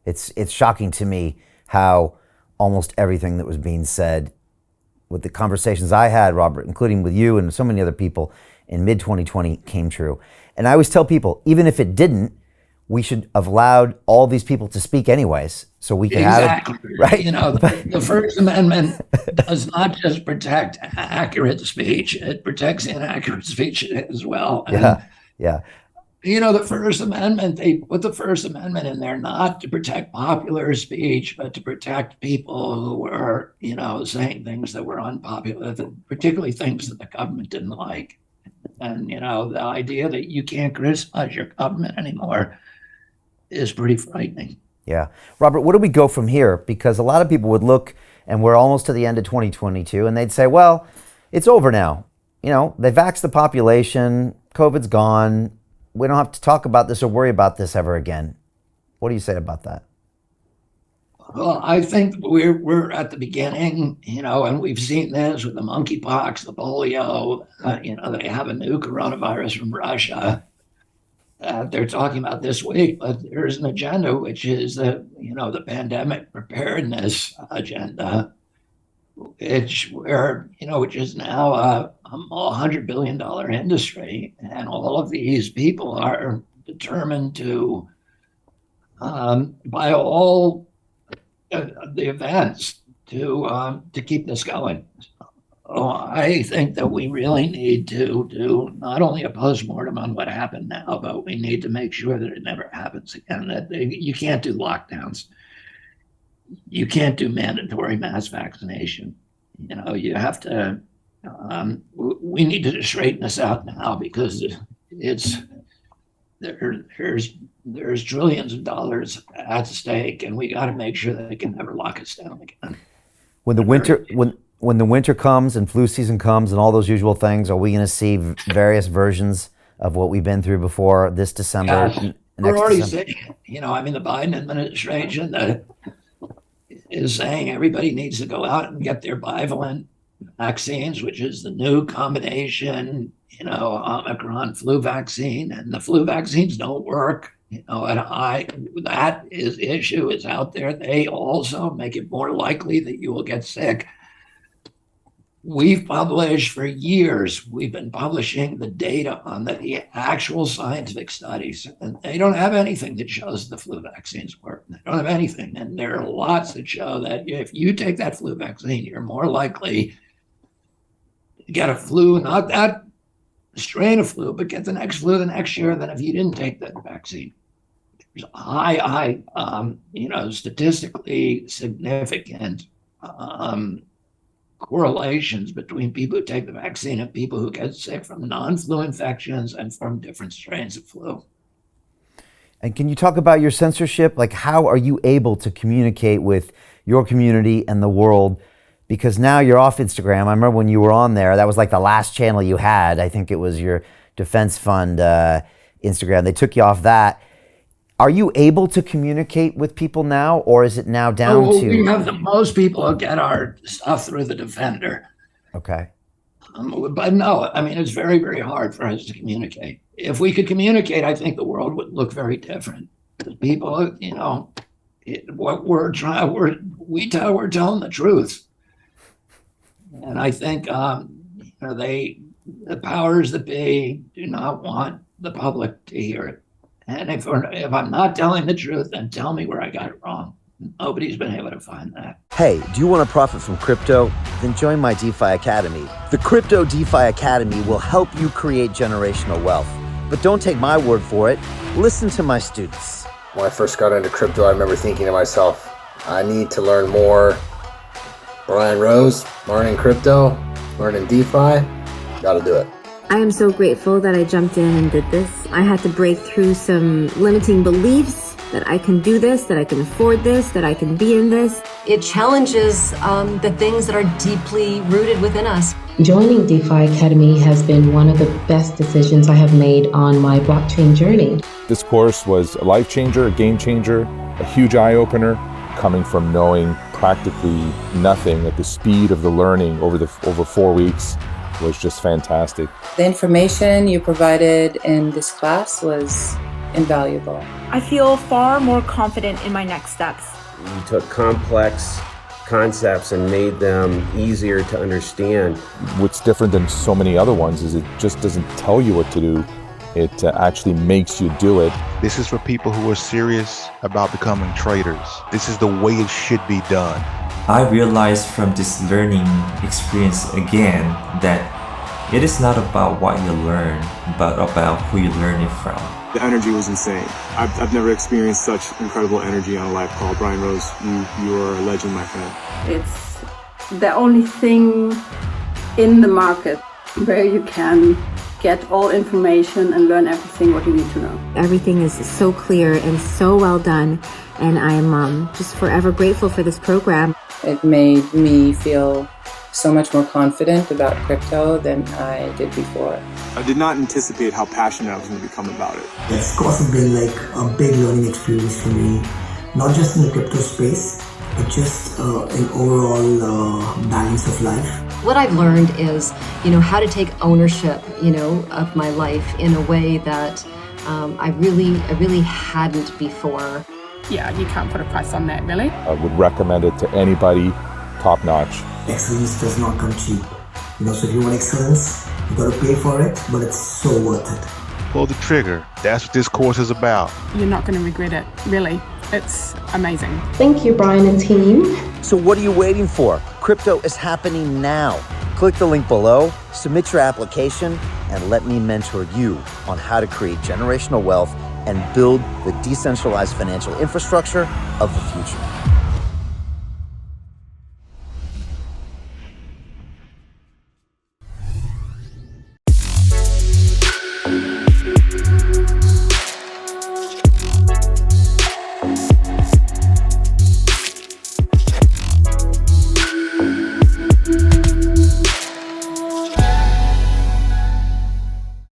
It's shocking to me how almost everything that was being said with the conversations I had, Robert, including with you and so many other people in mid-2020 came true. And I always tell people, even if it didn't, we should have allowed all these people to speak anyways, so we can Exactly. have it, right? You know, the First Amendment does not just protect accurate speech, it protects inaccurate speech as well. And, Yeah. you know, the First Amendment, they put the First Amendment in there not to protect popular speech, but to protect people who were, you know, saying things that were unpopular, particularly things that the government didn't like. And, you know, the idea that you can't criticize your government anymore is pretty frightening. Yeah. Robert, where do we go from here? Because a lot of people would look, and we're almost to the end of 2022, and they'd say, well, it's over now. You know, they vaxxed the population, COVID's gone. We don't have to talk about this or worry about this ever again. What do you say about that? Well, I think we're at the beginning, you know, and we've seen this with the monkeypox, the polio. You know, they have a new coronavirus from Russia. They're talking about this week, but there's an agenda which is the, you know, the pandemic preparedness agenda, which is now a $100 billion industry, and all of these people are determined to, by all the events, to keep this going. So I think that we really need to do not only a postmortem on what happened now, but we need to make sure that it never happens again. You can't do lockdowns. You can't do mandatory mass vaccination. You know, you have to. We need to straighten this out now, because there's trillions of dollars at stake, and we got to make sure that they can never lock us down again. When the winter comes and flu season comes and all those usual things, are we going to see various versions of what we've been through before this December? Yes. We're already seeing it. You know, I mean, the Biden administration is saying everybody needs to go out and get their bivalent vaccines, which is the new combination, you know, Omicron flu vaccine, and the flu vaccines don't work. You know, that issue is out there. They also make it more likely that you will get sick. We've published for years, we've been publishing the data on the actual scientific studies, and they don't have anything that shows the flu vaccines work. They don't have anything. And there are lots that show that if you take that flu vaccine, you're more likely to get a flu, not that strain of flu, but get the next flu the next year than if you didn't take that vaccine. There's high, you know, statistically significant correlations between people who take the vaccine and people who get sick from non-flu infections and from different strains of flu. And can you talk about your censorship? Like, how are you able to communicate with your community and the world? Because now you're off Instagram. I remember when you were on there, that was like the last channel you had. I think it was your Defense Fund Instagram. They took you off that. Are you able to communicate with people now, or is it now down to? We have most people who get our stuff through the Defender. Okay. But no, I mean, it's very, very hard for us to communicate. If we could communicate, I think the world would look very different. Because people, you know, what we're telling the truth. And I think, you know, the powers that be do not want the public to hear it. And if I'm not telling the truth, then tell me where I got it wrong. Nobody's been able to find that. Hey, do you want to profit from crypto? Then join my DeFi Academy. The Crypto DeFi Academy will help you create generational wealth. But don't take my word for it. Listen to my students. When I first got into crypto, I remember thinking to myself, I need to learn more. Brian Rose, learning crypto, learning DeFi, gotta do it. I am so grateful that I jumped in and did this. I had to break through some limiting beliefs that I can do this, that I can afford this, that I can be in this. It challenges the things that are deeply rooted within us. Joining DeFi Academy has been one of the best decisions I have made on my blockchain journey. This course was a life changer, a game changer, a huge eye-opener, coming from knowing practically nothing at the speed of the learning over 4 weeks. Was just fantastic. The information you provided in this class was invaluable. I feel far more confident in my next steps. You took complex concepts and made them easier to understand. What's different than so many other ones is it just doesn't tell you what to do. It actually makes you do it. This is for people who are serious about becoming traders. This is the way it should be done. I realized from this learning experience again that it is not about what you learn, but about who you learn it from. The energy was insane. I've never experienced such incredible energy on a live call. Brian Rose, you are a legend, my friend. It's the only thing in the market where you can get all information and learn everything what you need to know. Everything is so clear and so well done, and I'm just forever grateful for this program. It made me feel so much more confident about crypto than I did before. I did not anticipate how passionate I was going to become about it. It's also been like a big learning experience for me, not just in the crypto space, but just an overall balance of life. What I've learned is, how to take ownership, of my life in a way that I really hadn't before. Yeah, you can't put a price on that, really. I would recommend it to anybody, top notch. Excellence does not come cheap. So if you want excellence, you gotta pay for it, but it's so worth it. Pull the trigger. That's what this course is about. You're not going to regret it, really. It's amazing. Thank you, Brian and team. So what are you waiting for? Crypto is happening now. Click the link below, submit your application, and let me mentor you on how to create generational wealth and build the decentralized financial infrastructure of the future.